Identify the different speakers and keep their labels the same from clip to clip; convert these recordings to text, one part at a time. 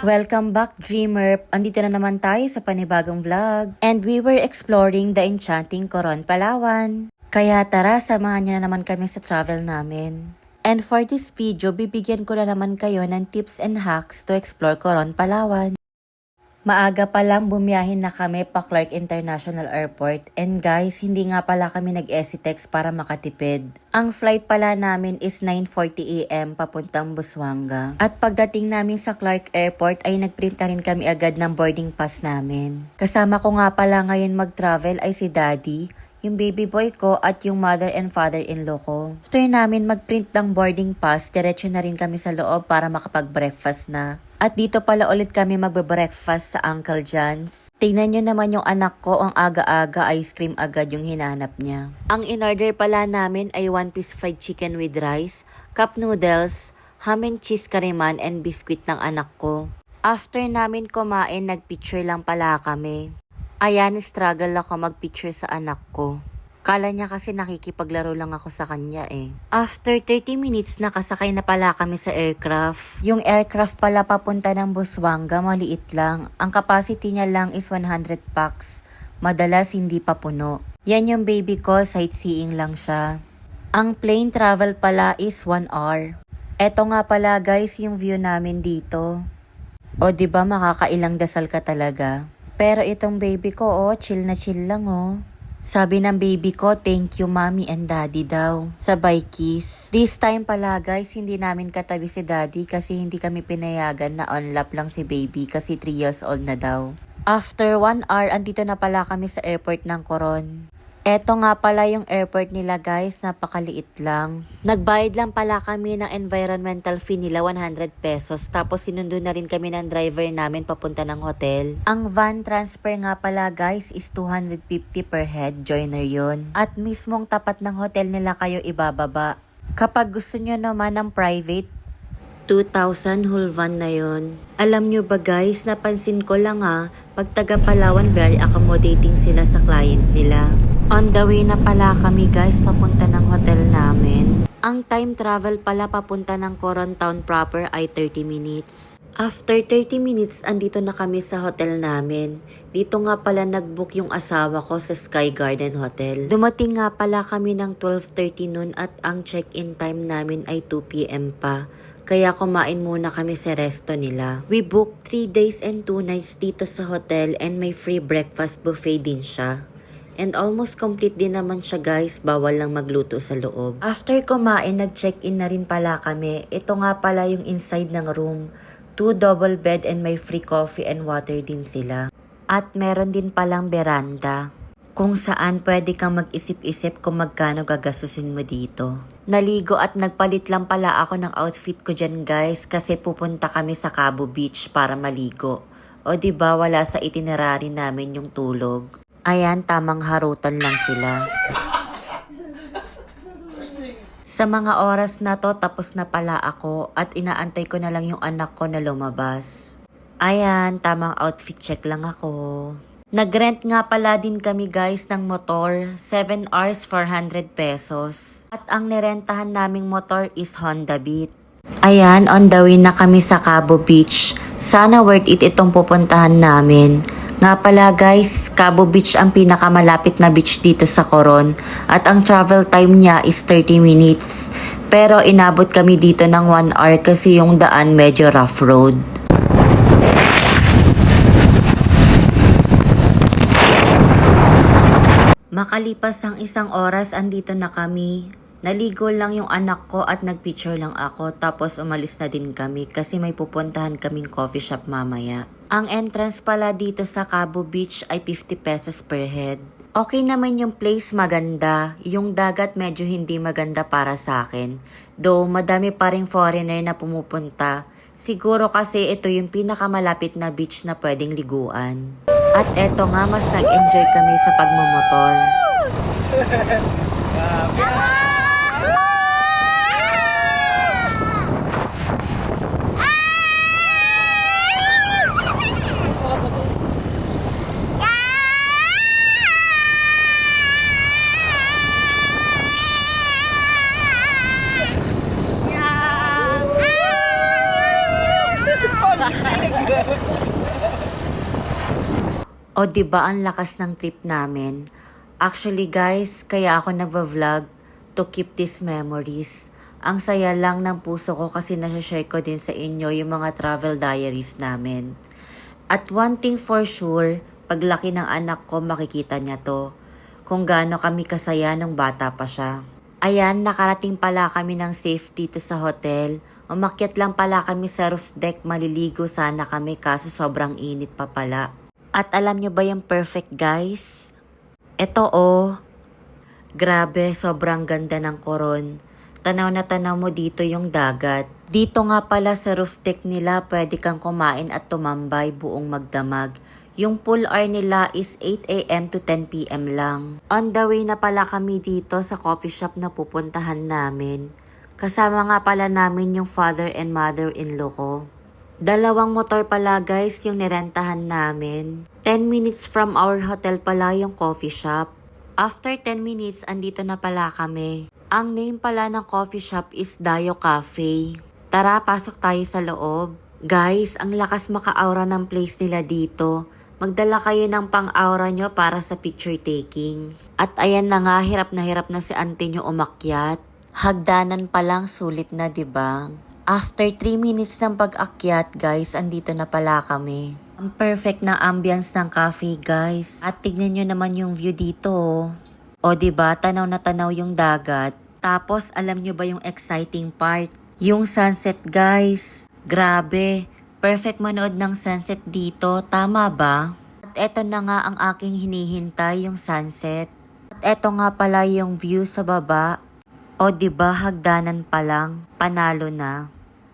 Speaker 1: Welcome back, Dreamer! Andito na naman tayo sa panibagong vlog. And we were exploring the enchanting Coron, Palawan. Kaya tara, samahan niyo na naman kami sa travel namin. And for this video, bibigyan ko na naman kayo ng tips and hacks to explore Coron, Palawan. Maaga pa lang bumiyahin na kami pa Clark International Airport, and guys, hindi nga pala kami nag-EasyTex para makatipid. Ang flight pala namin is 9:40 AM papuntang Busuanga. At pagdating namin sa Clark Airport ay nagprint na rin kami agad ng boarding pass namin. Kasama ko nga pala ngayon mag-travel ay si Daddy, yung baby boy ko at yung mother and father-in-law ko. After namin mag-print ng boarding pass, diretso na rin kami sa loob para makapag-breakfast na. At dito pala ulit kami magbe-breakfast sa Uncle John's. Tingnan nyo naman yung anak ko, ang aga-aga ice cream agad yung hinanap niya. Ang in-order pala namin ay 1-piece fried chicken with rice, cup noodles, ham and cheese kariman and biscuit ng anak ko. After namin kumain, nagpicture lang pala kami. Ayan, struggle ako magpicture sa anak ko. Kala niya kasi nakikipaglaro lang ako sa kanya eh. After 30 minutes, nakasakay na pala kami sa aircraft. Yung aircraft pala papunta ng Busuanga, maliit lang. Ang capacity niya lang is 100 pax. Madalas hindi pa puno. Yan yung baby ko, sightseeing lang siya. Ang plane travel pala is 1 hour. Eto nga pala guys yung view namin dito. O diba makakailang dasal ka talaga. Pero itong baby ko chill na chill lang Sabi ng baby ko, thank you mommy and daddy daw. Sabay kiss. This time pala guys, hindi namin katabi si daddy kasi hindi kami pinayagan na on lap lang si baby kasi 3 years old na daw. After 1 hour, andito na pala kami sa airport ng Coron. Eto nga pala yung airport nila guys, napakaliit lang. Nagbayad lang pala kami ng environmental fee nila 100 pesos. Tapos sinundo na rin kami ng driver namin papunta ng hotel. Ang van transfer nga pala guys is 250 per head, joiner yon. At mismong tapat ng hotel nila kayo ibababa. Kapag gusto nyo naman ng private, 2,000 whole van na yon. Alam nyo ba guys, napansin ko lang pag taga Palawan very accommodating sila sa client nila. On the way na pala kami guys, papunta ng hotel namin. Ang time travel pala papunta ng Coron Town proper ay 30 minutes. After 30 minutes, andito na kami sa hotel namin. Dito nga pala nag-book yung asawa ko sa Sky Garden Hotel. Dumating nga pala kami ng 12:30 noon at ang check-in time namin ay 2 PM pa. Kaya kumain muna kami sa resto nila. We booked 3 days and 2 nights dito sa hotel and may free breakfast buffet din siya. And almost complete din naman siya guys, bawal lang magluto sa loob. After kumain, nag-check-in na rin pala kami. Ito nga pala yung inside ng room. 2 double bed and may free coffee and water din sila. At meron din palang veranda, kung saan pwede kang mag-isip-isip kung magkano gagastusin mo dito. Naligo at nagpalit lang pala ako ng outfit ko dyan guys kasi pupunta kami sa Cabo Beach para maligo. O diba wala sa itinerary namin yung tulog. Ayan, tamang harutan lang sila. Sa mga oras na to, tapos na pala ako at inaantay ko na lang yung anak ko na lumabas. Ayan, tamang outfit check lang ako. Nag-rent nga pala din kami guys ng motor, 7 hours 400 pesos. At ang nirentahan naming motor is Honda Beat. Ayan, on the way na kami sa Cabo Beach. Sana worth it itong pupuntahan namin. Nga pala guys, Cabo Beach ang pinakamalapit na beach dito sa Coron at ang travel time niya is 30 minutes. Pero inabot kami dito ng 1 hour kasi yung daan medyo rough road. Makalipas ang 1 oras, andito na kami. Naligo lang yung anak ko at nagpicture lang ako tapos umalis na din kami kasi may pupuntahan kaming coffee shop mamaya. Ang entrance pala dito sa Cabo Beach ay 50 pesos per head. Okay naman yung place, maganda. Yung dagat medyo hindi maganda para sa akin. Though madami pa ring foreigner na pumupunta. Siguro kasi ito yung pinakamalapit na beach na pwedeng liguan. At eto nga, mas nag-enjoy kami sa pagmumotor. O diba ang lakas ng trip namin? Actually guys, kaya ako nagva-vlog to keep these memories. Ang saya lang ng puso ko kasi nasa-share ko din sa inyo yung mga travel diaries namin. At one thing for sure, paglaki ng anak ko makikita niya to. Kung gaano kami kasaya nung bata pa siya. Ayan, nakarating pala kami ng safe dito sa hotel. Umakyat lang pala kami sa roof deck, maliligo sana kami kaso sobrang init pa pala. At alam nyo ba yung perfect guys? Ito oh, grabe sobrang ganda ng Coron. Tanaw na tanaw mo dito yung dagat. Dito nga pala sa roof deck nila pwede kang kumain at tumambay buong magdamag. Yung pool hour nila is 8 AM to 10 PM lang. On the way na pala kami dito sa coffee shop na pupuntahan namin. Kasama nga pala namin yung father and mother-in-law ko. Dalawang motor pala guys yung nirentahan namin. 10 minutes from our hotel pala yung coffee shop. After 10 minutes, andito na pala kami. Ang name pala ng coffee shop is Dayo Cafe. Tara, pasok tayo sa loob. Guys, ang lakas maka-aura ng place nila dito. Magdala kayo ng pang-aura nyo para sa picture taking. At ayan na nga, hirap na si auntie nyo umakyat. Hagdanan pa lang, sulit na 'di ba? After 3 minutes ng pag-akyat guys, andito na pala kami. Ang perfect na ambience ng cafe guys. At tignan nyo naman yung view dito. O diba, tanaw na tanaw yung dagat. Tapos alam nyo ba yung exciting part? Yung sunset guys. Grabe, perfect manood ng sunset dito, tama ba? At eto na nga ang aking hinihintay, yung sunset. At eto nga pala yung view sa baba. O diba, hagdanan pa lang, panalo na.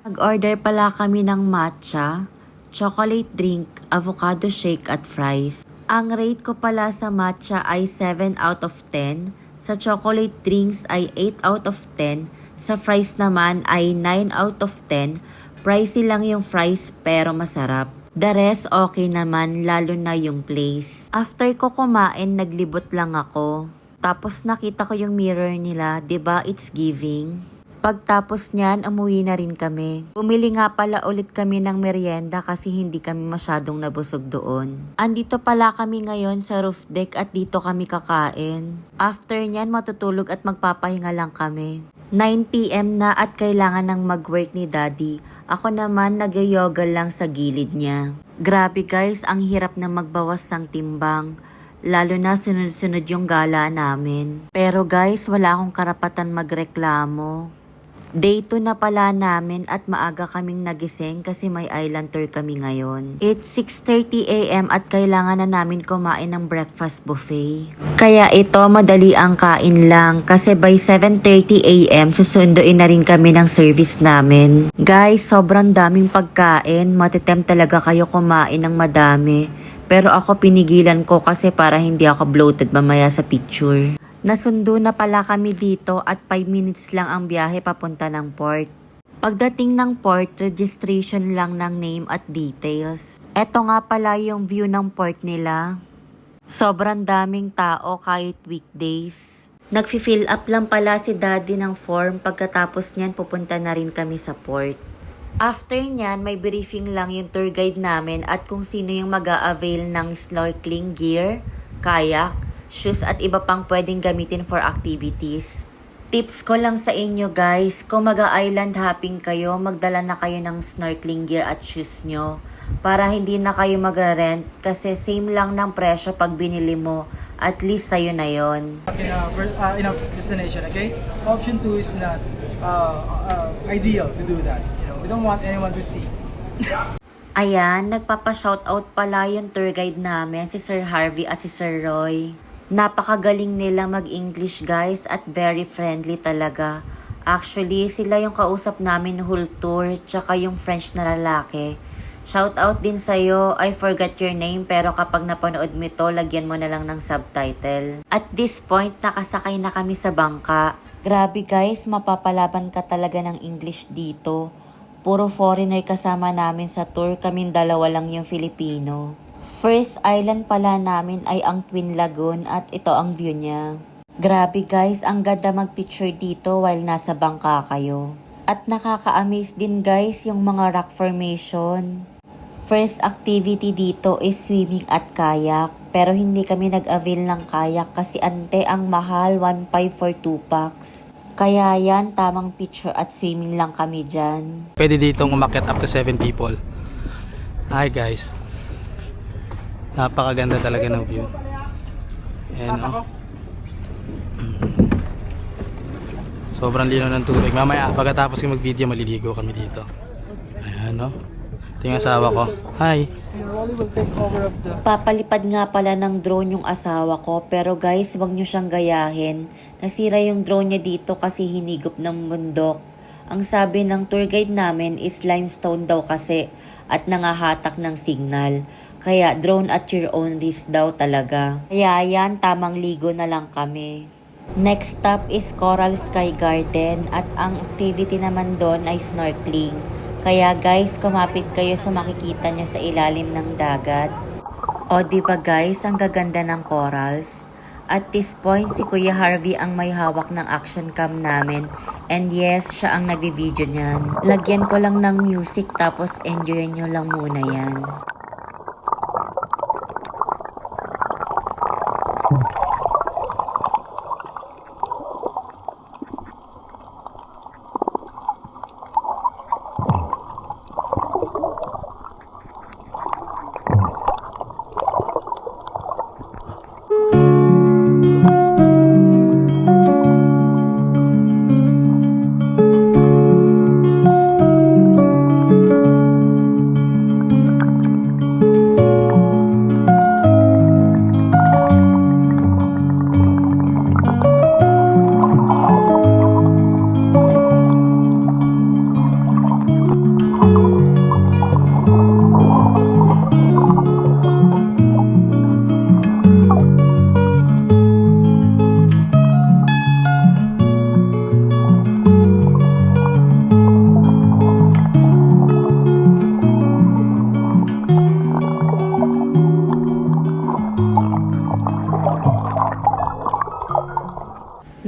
Speaker 1: Nag-order pala kami ng matcha, chocolate drink, avocado shake at fries. Ang rate ko pala sa matcha ay 7 out of 10, sa chocolate drinks ay 8 out of 10, sa fries naman ay 9 out of 10. Pricey lang yung fries pero masarap. The rest okay naman, lalo na yung place. After ko kumain, naglibot lang ako. Tapos nakita ko yung mirror nila, 'di ba? It's giving. Pagtapos niyan, umuwi na rin kami. Bumili nga pala ulit kami ng merienda kasi hindi kami masyadong nabusog doon. Andito pala kami ngayon sa roof deck at dito kami kakain. After niyan, matutulog at magpapahinga lang kami. 9 PM na at kailangan ng mag-work ni Daddy. Ako naman nag-yoga lang sa gilid niya. Grabe guys, ang hirap na magbawas ng timbang. Lalo na sunod-sunod yung gala namin. Pero guys, wala akong karapatan magreklamo. Day 2 na pala namin at maaga kaming nagising kasi may island tour kami ngayon. It's 6:30 AM at kailangan na namin kumain ng breakfast buffet. Kaya ito madali ang kain lang kasi by 7:30 AM susunduin na rin kami ng service namin. Guys, sobrang daming pagkain. Matitem talaga kayo kumain ng madami. Pero ako pinigilan ko kasi para hindi ako bloated mamaya sa picture. Nasundo na pala kami dito at 5 minutes lang ang biyahe papunta ng port. Pagdating ng port, registration lang ng name at details. Eto nga pala yung view ng port nila. Sobrang daming tao kahit weekdays. Nagfi-fill up lang pala si Daddy ng form, pagkatapos niyan pupunta na rin kami sa port. After niyan, may briefing lang yung tour guide namin at kung sino yung mag-a-avail ng snorkeling gear, kayak, shoes at iba pang pwedeng gamitin for activities. Tips ko lang sa inyo guys, kung mag-island hopping kayo, magdala na kayo ng snorkeling gear at shoes nyo para hindi na kayo magra-rent kasi same lang ng presyo pag binili mo, at least sa'yo na yon.
Speaker 2: In a destination, okay? Option 2 is not ideal to do that. You know, we don't want anyone to see.
Speaker 1: Ayan, nagpapa-shoutout pala yung tour guide namin, si Sir Harvey at si Sir Roy. Napakagaling nila mag-English guys at very friendly talaga. Actually, sila yung kausap namin whole tour, tsaka yung French na lalaki. Shoutout din sa'yo, I forgot your name pero kapag napanood mo ito, lagyan mo na lang ng subtitle. At this point, nakasakay na kami sa bangka. Grabe guys, mapapalaban ka talaga ng English dito. Puro foreigner kasama namin sa tour, kaming dalawa lang yung Filipino. First island pala namin ay ang Twin Lagoon at ito ang view niya. Grabe guys, ang ganda magpicture dito while nasa bangka kayo. At nakaka-amaze din guys yung mga rock formation. First activity dito is swimming at kayak. Pero hindi kami nag-avail ng kayak kasi ante ang mahal, 1.5 for 2 packs. Kaya yan, tamang picture at swimming lang kami dyan.
Speaker 3: Pwede ditong umakyat up to 7 people. Hi guys. Napakaganda talaga ng view. Ayan o. Sobrang linaw ng tubig. Mamaya pagkatapos ko mag-video maliligo kami dito. Ayan o. Ito yung asawa ko. Hi.
Speaker 2: Rolly will take over of the...
Speaker 1: Papalipad nga pala ng drone yung asawa ko, pero guys, wag nyo siyang gayahin. Nasira yung drone niya dito kasi hinigop ng bundok. Ang sabi ng tour guide namin is limestone daw kasi at nangahatak ng signal. Kaya drone at your own risk daw talaga. Kaya yan, tamang ligo na lang kami. Next stop is Coral Sky Garden at ang activity naman doon ay snorkeling. Kaya guys, kumapit kayo sa makikita nyo sa ilalim ng dagat. O diba guys, ang gaganda ng corals? At this point, si Kuya Harvey ang may hawak ng action cam namin. And yes, siya ang nagbi-video niyan. Lagyan ko lang ng music tapos enjoyin nyo lang muna yan.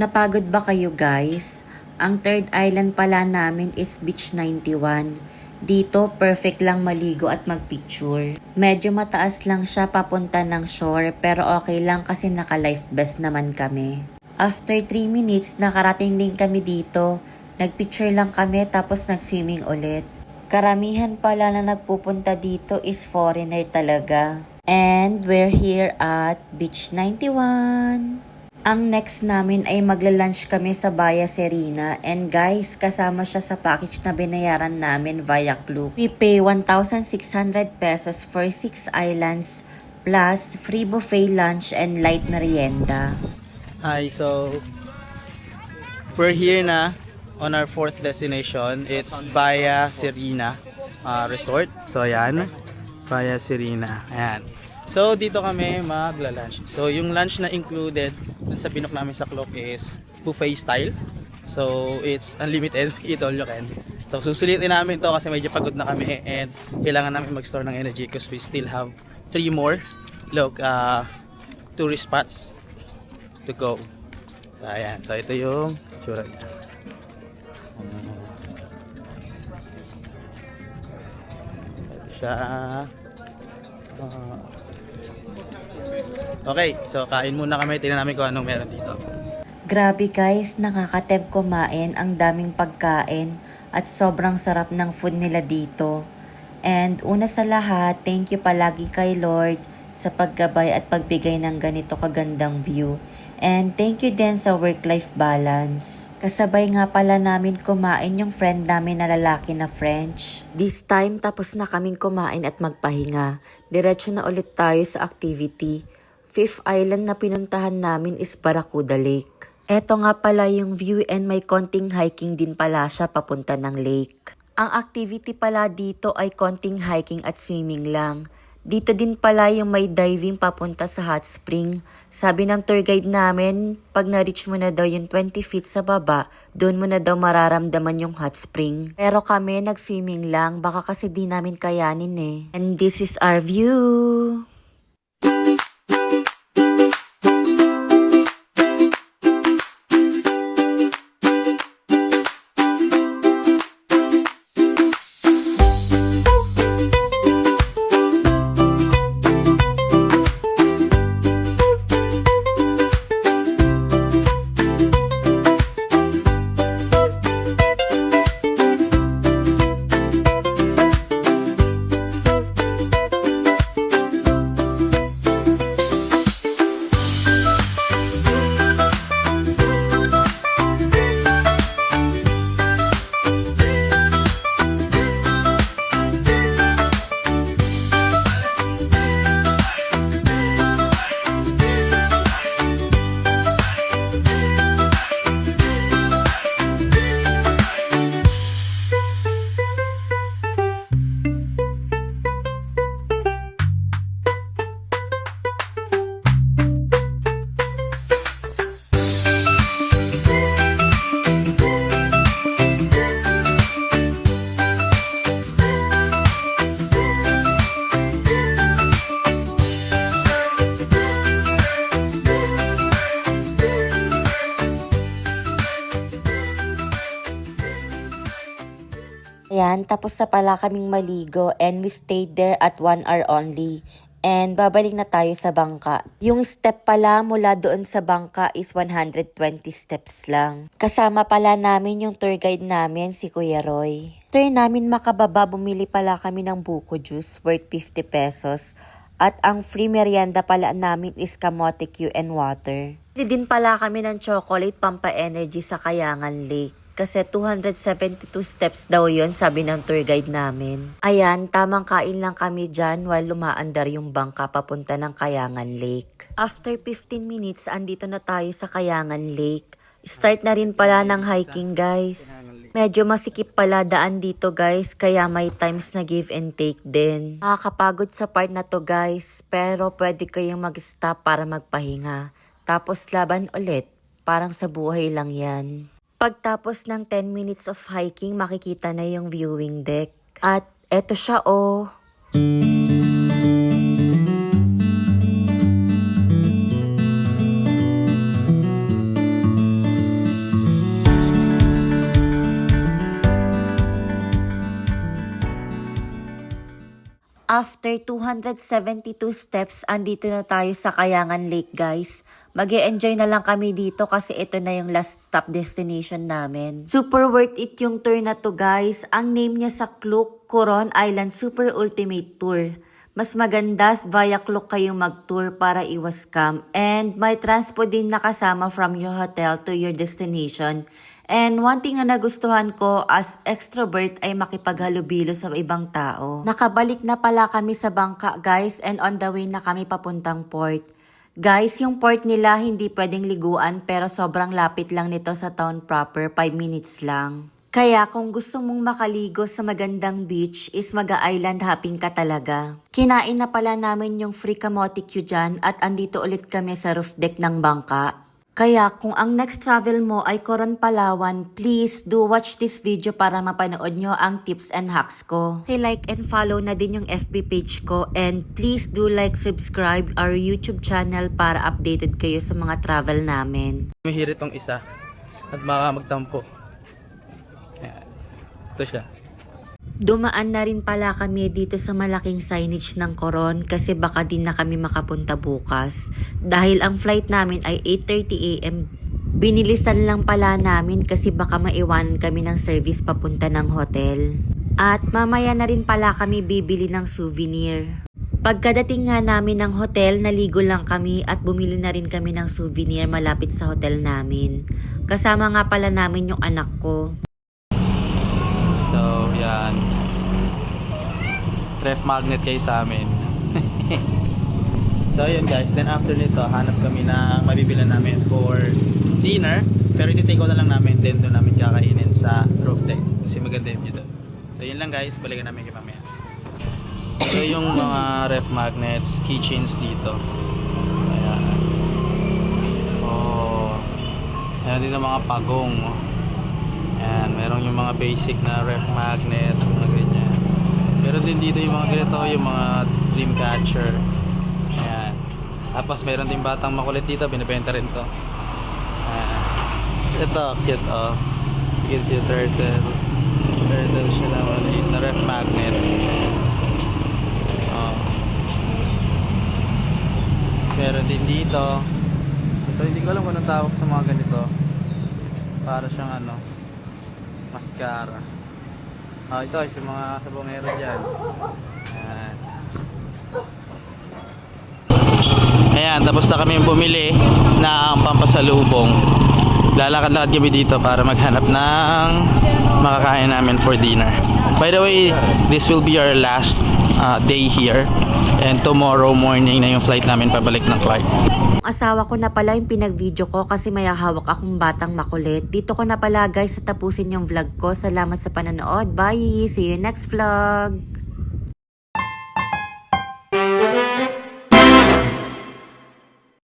Speaker 1: Napagod ba kayo guys? Ang third island pala namin is Beach 91. Dito, perfect lang maligo at magpicture. Medyo mataas lang siya papunta ng shore pero okay lang kasi naka-life vest naman kami. After 3 minutes, nakarating din kami dito. Nagpicture lang kami tapos nag-swimming ulit. Karamihan pala na nagpupunta dito is foreigner talaga. And we're here at Beach 91. Ang next namin ay magla-lunch kami sa Baya Serena and guys, kasama siya sa package na binayaran namin via Klook. We pay 1,600 pesos for 6 islands plus free buffet lunch and light merienda.
Speaker 3: Hi, so we're here na on our 4th destination. It's Baya Serena Resort. So ayan, Baya Serena. Ayan. So dito kami magla-lunch. So yung lunch na included dun sa binook namin sa Klook is buffet style. So it's unlimited, eat all you can. So susulitin namin to kasi medyo pagod na kami and kailangan namin mag-store ng energy because we still have 3 more tourist spots to go. So ayan, so ito yung tsura niya. Ito siya. Okay, so kain muna kami. Tingnan namin kung anong meron dito.
Speaker 1: Grabe guys, nakakatempt kumain, ang daming pagkain at sobrang sarap ng food nila dito. And una sa lahat, thank you palagi kay Lord sa paggabay at pagbigay ng ganito kagandang view. And thank you din sa work-life balance. Kasabay nga pala namin kumain yung friend namin na lalaki na French. This time, tapos na kaming kumain at magpahinga. Diretso na ulit tayo sa activity. 5th island na pinuntahan namin is Barracuda Lake. Eto nga pala yung view and may konting hiking din pala siya papunta ng lake. Ang activity pala dito ay konting hiking at swimming lang. Dito din pala yung may diving papunta sa hot spring. Sabi ng tour guide namin, pag na-reach mo na daw yung 20 feet sa baba, doon mo na daw mararamdaman yung hot spring. Pero kami nag-swimming lang, baka kasi di namin kayanin eh. And this is our view. Ayan, tapos na pala kaming maligo and we stayed there at 1 hour only. And babalik na tayo sa bangka. Yung step pala mula doon sa bangka is 120 steps lang. Kasama pala namin yung tour guide namin, si Kuya Roy. After namin makababa, bumili pala kami ng buko juice worth 50 pesos. At ang free merienda pala namin is kamote Q and water. Bili din pala kami ng chocolate pampa-energy sa Kayangan Lake. Kasi 272 steps daw yon, sabi ng tour guide namin. Ayan, tamang kain lang kami dyan while lumaandar yung bangka papunta ng Kayangan Lake. After 15 minutes, andito na tayo sa Kayangan Lake. Start na rin pala ng hiking, guys. Medyo masikip pala daan dito, guys, kaya may times na give and take din. Nakakapagod sa part na to, guys, pero pwede kayong mag-stop para magpahinga. Tapos laban ulit, parang sa buhay lang yan. Pagtapos ng 10 minutes of hiking, makikita na yung viewing deck. At eto siya, oh. After 272 steps, andito na tayo sa Kayangan Lake, guys. Mag-e-enjoy na lang kami dito kasi ito na yung last stop destination namin. Super worth it yung tour na to, guys. Ang name niya sa Klook, Coron Island Super Ultimate Tour. Mas magandas via Klook kayong mag-tour para iwas scam. And may transpo din nakasama from your hotel to your destination. And one thing na nagustuhan ko as extrovert ay makipaghalubilo sa ibang tao. Nakabalik na pala kami sa bangka, guys, and on the way na kami papuntang port. Guys, yung port nila hindi pwedeng liguan pero sobrang lapit lang nito sa town proper, 5 minutes lang. Kaya kung gusto mong makaligo sa magandang beach is mag-island hopping ka talaga. Kinain na pala namin yung free kamote Q dyan at andito ulit kami sa roof deck ng bangka. Kaya kung ang next travel mo ay Coron, Palawan, please do watch this video para mapanood nyo ang tips and hacks ko. Like and follow na din yung FB page ko and please do like, subscribe our YouTube channel para updated kayo sa mga travel namin.
Speaker 3: Mahirit tong isa at baka magtampo. Ayan. Ito siya.
Speaker 1: Dumaan na rin pala kami dito sa malaking signage ng Coron kasi baka din na kami makapunta bukas. Dahil ang flight namin ay 8:30 AM. Binilisan lang pala namin kasi baka maiwanan kami ng service papunta ng hotel. At mamaya na rin pala kami bibili ng souvenir. Pagkadating nga namin ng hotel, naligo lang kami at bumili na rin kami ng souvenir malapit sa hotel namin. Kasama nga pala namin yung anak ko.
Speaker 3: So, yan. Ref magnet kayo sa amin. So, yun guys. Then after nito, hanap kami ng mabibilan namin for dinner. Pero iti-take out na lang namin. Then doon namin kakainin sa roof deck. Kasi maganda yung view doon. So, yun lang guys. Balikan namin kay mamaya. So, yung mga ref magnets, keychains dito. Ayan. Oh. Ayan din ang mga pagong. Ayan, meron yung mga basic na ref magnet, mga ganyan. Meron din dito yung mga ganito, yung mga dream catcher. Ayan. Tapos meron din batang makulit dito, binibenta rin to. Ayan. Ito, cute oh. You can see a turtle. Turtle siya na maliit na ref magnet. Oh. Meron din dito. Ito, hindi ko alam kung anong tawag sa mga ganito. Para siyang ano, mascara. Oh, ito ay sa mga sabongero dyan. Ayan. Ayan, tapos na kami bumili ng pampasalubong. Lalakad-lakad kami dito para maghanap ng makakain namin for dinner. By the way, this will be our last day here. And tomorrow morning na yung flight namin pabalik ng Clark.
Speaker 1: Asawa ko na pala yung pinag-video ko kasi may hawak akong batang makulit. Dito ko na pala guys sa tapusin yung vlog ko. Salamat sa panonood. Bye! See you next vlog!